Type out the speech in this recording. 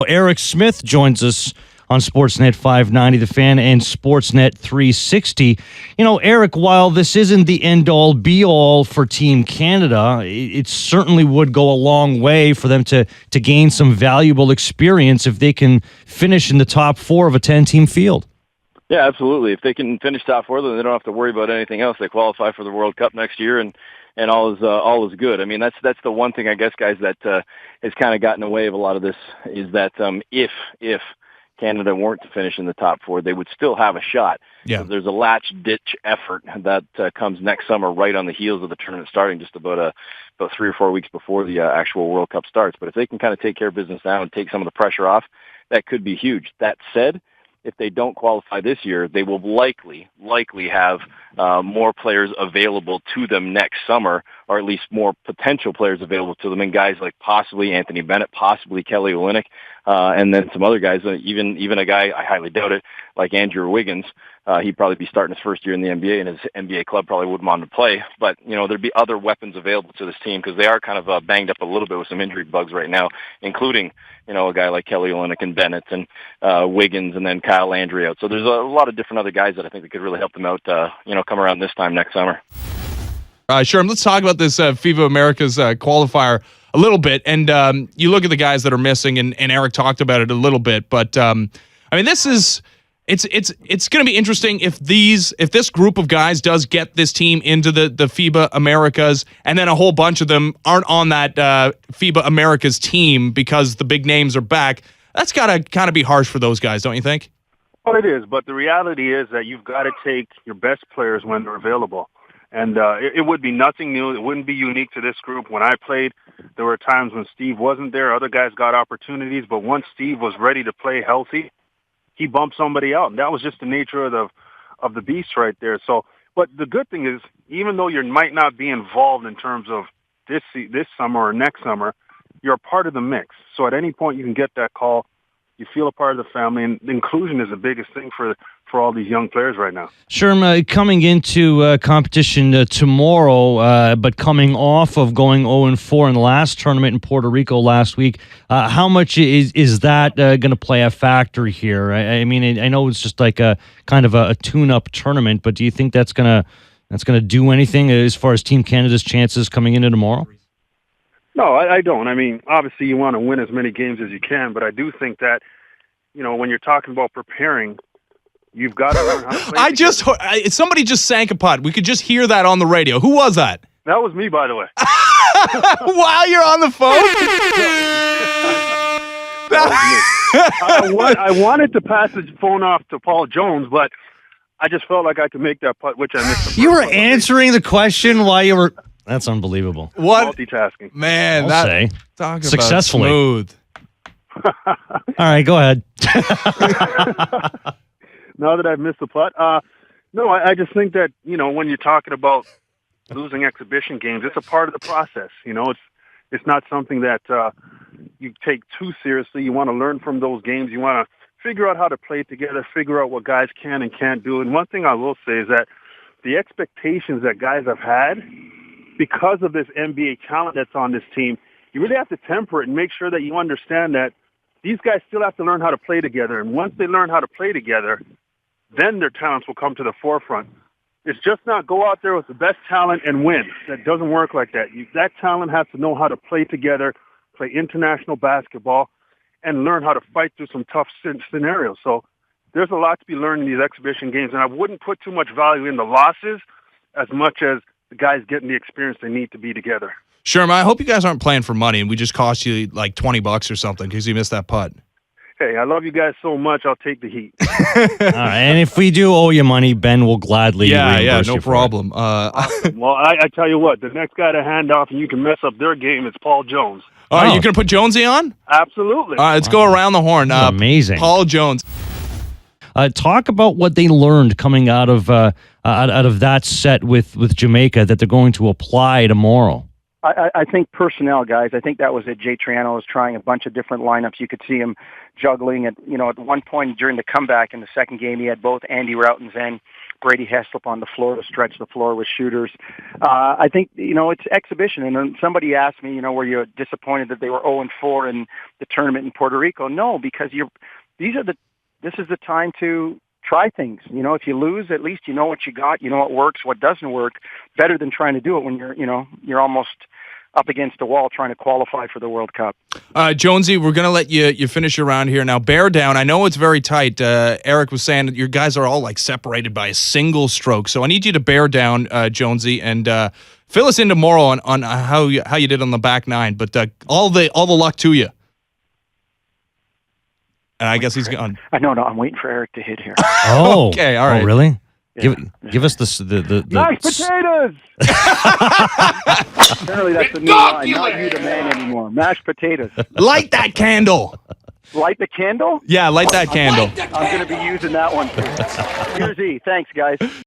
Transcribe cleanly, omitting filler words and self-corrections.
Eric Smith joins us on Sportsnet 590, The Fan, and Sportsnet 360. Eric, while this isn't the end-all, be-all for Team Canada, it certainly would go a long way for them to gain some valuable experience if they can finish in the top 4 of a 10-team field. Yeah, absolutely. If they can finish top 4, then they don't have to worry about anything else. They qualify for the World Cup next year, and all is good. I mean, that's the one thing, I guess, guys, that has kind of gotten in the way of a lot of this is that if Canada weren't to finish in the top 4, they would still have a shot. Yeah. So there's a latch-ditch effort that comes next summer right on the heels of the tournament starting just about 3 or 4 weeks before the actual World Cup starts. But if they can kind of take care of business now and take some of the pressure off, that could be huge. That said, if they don't qualify this year, they will likely have more players available to them next summer, or at least more potential players available to them, and guys like possibly Anthony Bennett, possibly Kelly Olynyk, and then some other guys, even a guy, I highly doubt it, like Andrew Wiggins. He'd probably be starting his first year in the NBA, and his NBA club probably wouldn't want him to play. But, there'd be other weapons available to this team because they are kind of banged up a little bit with some injury bugs right now, including, a guy like Kelly Olynyk and Bennett and Wiggins and then Kyle Landry out. So there's a lot of different other guys that I think that could really help them out, come around this time next summer. Sherman, let's talk about this FIBA Americas qualifier a little bit. And you look at the guys that are missing, and Eric talked about it a little bit. But, this is... It's going to be interesting if this group of guys does get this team into the FIBA Americas, and then a whole bunch of them aren't on that FIBA Americas team because the big names are back. That's got to kind of be harsh for those guys, don't you think? Well, it is, but the reality is that you've got to take your best players when they're available. And it would be nothing new. It wouldn't be unique to this group. When I played, there were times when Steve wasn't there. Other guys got opportunities, but once Steve was ready to play healthy, he bumped somebody out, and that was just the nature of the beast right there. So, but the good thing is, even though you might not be involved in terms of this summer or next summer, you're a part of the mix. So at any point you can get that call. You feel a part of the family, and inclusion is the biggest thing for all these young players right now. Sherman, coming into competition tomorrow, but coming off of going 0-4 in the last tournament in Puerto Rico last week, how much is that going to play a factor here? I mean, I know it's just like a kind of a tune-up tournament, but do you think that's going to do anything as far as Team Canada's chances coming into tomorrow? No, I don't. I mean, obviously you want to win as many games as you can, but I do think that, when you're talking about preparing, you've got to learn how to play. Somebody just sank a putt. We could just hear that on the radio. Who was that? That was me, by the way. While you're on the phone? I wanted to pass the phone off to Paul Jones, but I just felt like I could make that putt, which I missed. You were answering the question while you were... That's unbelievable. What? Multitasking. Man, talk successfully. Smooth. All right, go ahead. Now that I've missed the putt, no, I just think that, when you're talking about losing exhibition games, it's a part of the process. It's not something that you take too seriously. You want to learn from those games. You want to figure out how to play together, figure out what guys can and can't do. And one thing I will say is that the expectations that guys have had because of this NBA talent that's on this team, you really have to temper it and make sure that you understand that these guys still have to learn how to play together. And once they learn how to play together, then their talents will come to the forefront. It's just not go out there with the best talent and win. That doesn't work like that. That talent has to know how to play together, play international basketball, and learn how to fight through some tough scenarios. So there's a lot to be learned in these exhibition games, and I wouldn't put too much value in the losses as much as the guys getting the experience they need to be together. Sherman, I hope you guys aren't playing for money and we just cost you like $20 or something because you missed that putt. Hey, I love you guys so much. I'll take the heat. All right, and if we do owe you money, Ben will gladly reimburse no problem. Awesome. Well, I tell you what, the next guy to hand off and you can mess up their game is Paul Jones. All right, you going to put Jonesy on? Absolutely. All right, let's go around the horn. Amazing. Paul Jones. Talk about what they learned coming out of that set with Jamaica that they're going to apply tomorrow. I think personnel, guys. I think that was it. Jay Triano was trying a bunch of different lineups. You could see him juggling. At one point during the comeback in the second game, he had both Andy Routens and Brady Heslop on the floor to stretch the floor with shooters. I think, it's exhibition. And then somebody asked me, were you disappointed that they were 0-4 in the tournament in Puerto Rico? No, because this is the time to try things. If you lose, at least you know what you got, you know what works, what doesn't work, better than trying to do it when you're almost up against the wall trying to qualify for the World Cup. Jonesy, we're going to let you finish your round here. Now, bear down. I know it's very tight. Eric was saying that your guys are all like separated by a single stroke. So I need you to bear down, Jonesy, and fill us in tomorrow on how you did on the back nine. But all the luck to you. And I guess he's gone. No, I'm waiting for Eric to hit here. Oh, okay, all right. Oh, really? Yeah. Give us the mashed potatoes. Apparently, that's the new line. Not you, the man, anymore. Mashed potatoes. Light that candle. Light the candle? Yeah, light that candle. I'm going to be using that one too. Here's E. Thanks, guys.